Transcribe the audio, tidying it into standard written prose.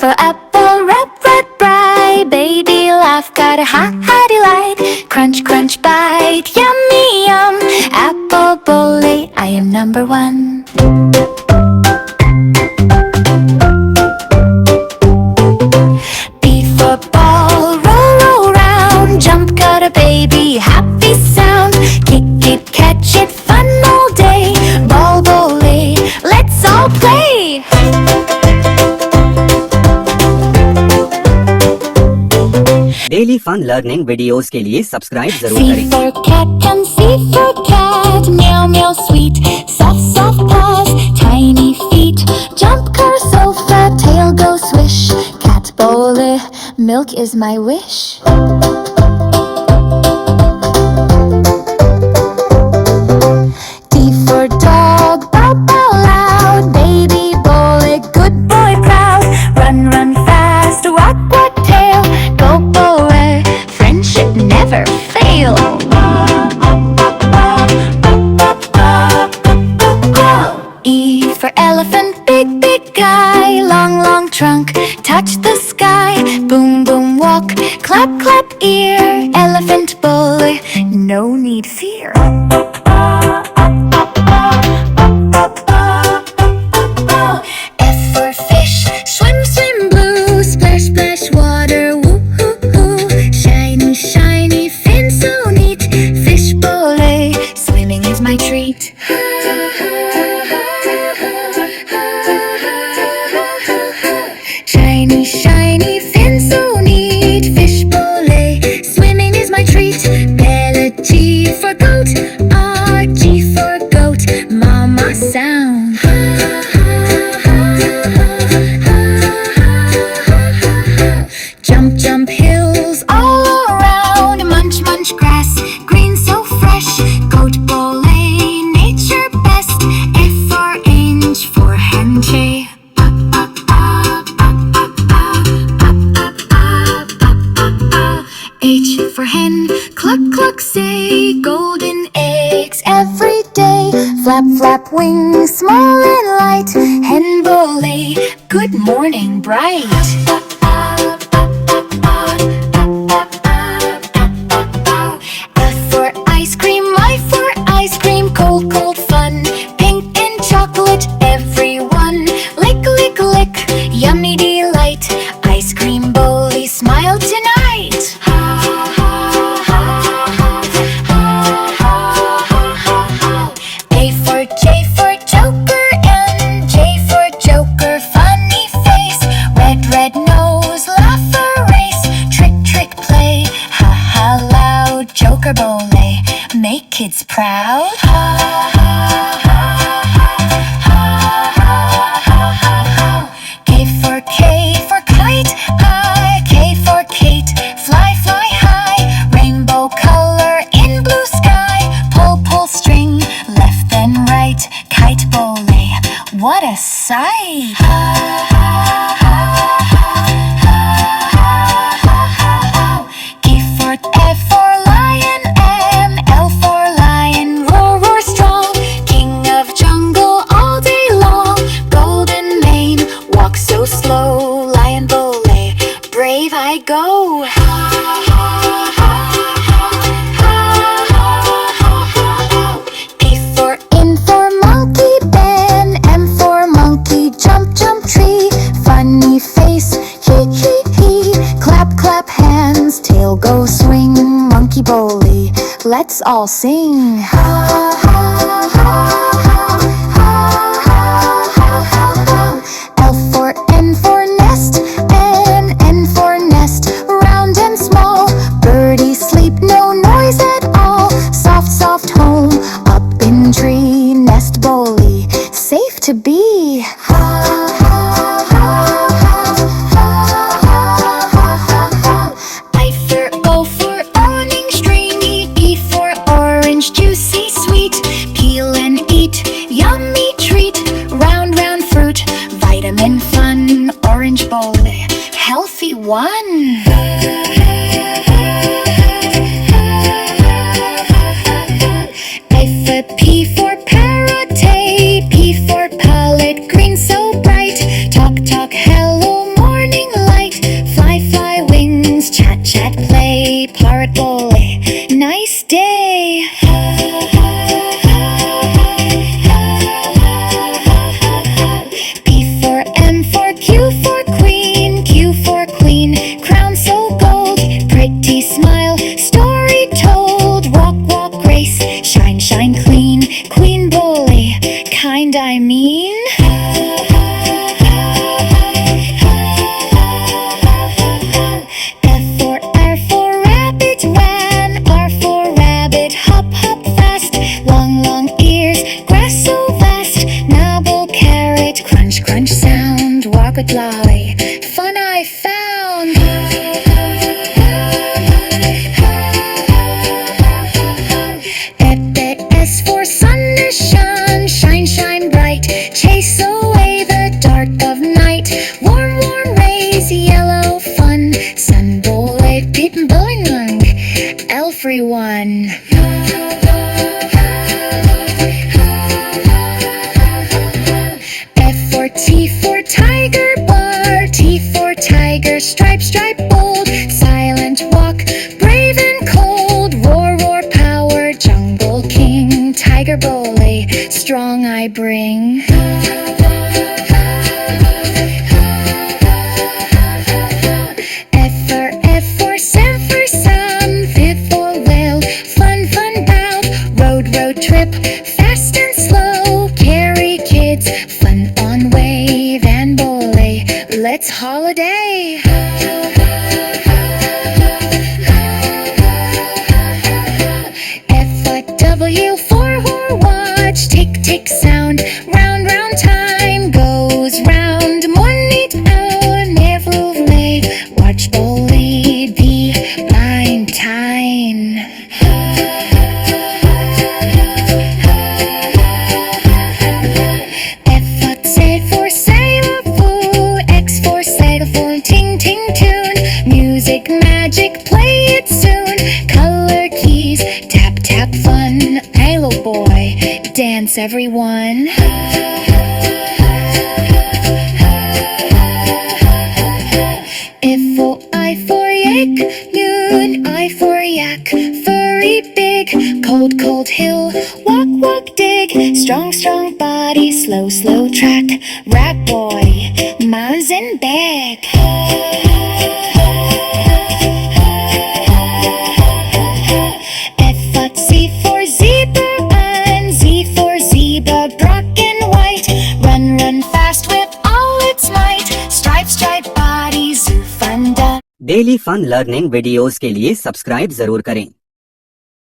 for apple, red bright. Baby laugh, got a high delight. Crunch, crunch, bite, yummy, yum. Apple bole, I am number one. B for ball, roll round. Jump, got a baby, happy sound. Kick it, catch it, fun all day. Ball bole, let's all play. Daily fun learning videos के लिए subscribe जरूर करें। C for cat and C for cat. Meow meow sweet, soft soft paws, tiny feet. Jump car sofa, tail go swish. Cat bowl, milk is my wish. D for dog, bow bow loud. Baby bowl, good boy proud. Run run fast, wag tail. Go bowl, friendship never fail. E for elephant, big guy. Long trunk, touch the sky. Boom boom walk, clap ear. Elephant bull, no need fear. F for fish, swim blue. Splash water, woo. Shiny fin so neat. Fish bowl, swimming is my treat. Shiny fin so neat. Fish bowl, swimming is my treat. Bella G for goat, R G for goat. Mama sound. Jump hills all around. Munch grass, green so fresh. Goat bowl, nature best. F for inch for handshake. H for hen, cluck say. Golden eggs every day. Flap wings, small and light. Hen bowl, good morning bright. F for ice cream, I for ice cream. Cold fun, pink and chocolate. Everyone lick, yummy delight. Ice cream bowl, smile tonight. A for J for joker and J for joker. Funny face, red nose, laugh erase. Trick play, ha loud. Joker bowl, make kids proud. K for kite, K for Kate. Fly high, rainbow color in blue sky. Pull string, left and right. Kite bowl, what a sight. F for lion, L for lion. Roar strong, king of jungle all day long. Golden mane, walk so slow. Lion bowl, brave I go. P for in for monkey Ben. M for monkey, jump tree. Funny face, hee. Clap hands, tail go swing. Monkey bowl, let's all sing. L for N for nest, N for nest. Round and small, birdie sleep, no noise at all. Soft home, up in tree. Nest bowl, safe to be. I for O for awning stringy. E for orange, juicy sweet. Peel and eat, yummy treat. Round fruit, vitamin fun. Orange bowl, healthy one. P for parrot, P for palette, green so bright. Talk, hello morning. bully, parrot bully. Nice day. P for M for Q for queen, Q for queen. Crown so gold, pretty smile, story told. Walk, walk, grace, shine, shine clean. Queen bully, kind I mean. F for rabbit, ran. R for rabbit, hop, hop fast. Long, long ears, grass so vast. Nibble, carrot, crunch, crunch sound. Walk with lolly, fun I found. S for sun to shine, shine, shine bright. Chase away the dark of night. Warm, warm rays, yellow fun. Sun bullet, beep and bowling lung. Everyone. F for T for tiger bar, T for tiger, stripe, stripe bold. Silent walk, brave and cold. Roar, roar, power, jungle king. Tiger bully, strong I bring. F for Sam for some, Fib for whale. Fun, fun bout, road, road trip. Fast and slow, carry kids. Fun on wave and bully, let's holiday. W for watch, tick, tick sound. Round, round time goes round. Monit hour, never watch bully be blind time. F for sailor foo, X for xylophone, ting, ting tune. Music, magic, play it soon. Color keys, tap, tap fun. Halo boy, dance everyone. I for yak, noon, I for yak. Furry big, cold, cold hill. Walk, walk, dig, strong, strong body. Slow, slow track, rat boy, mountain bag. C for zebra and Z for zebra, black and white. Run, run fast with all its might. Stripe, stripe body, zoo fun done. Daily fun learning videos के लिए subscribe जरूर करें।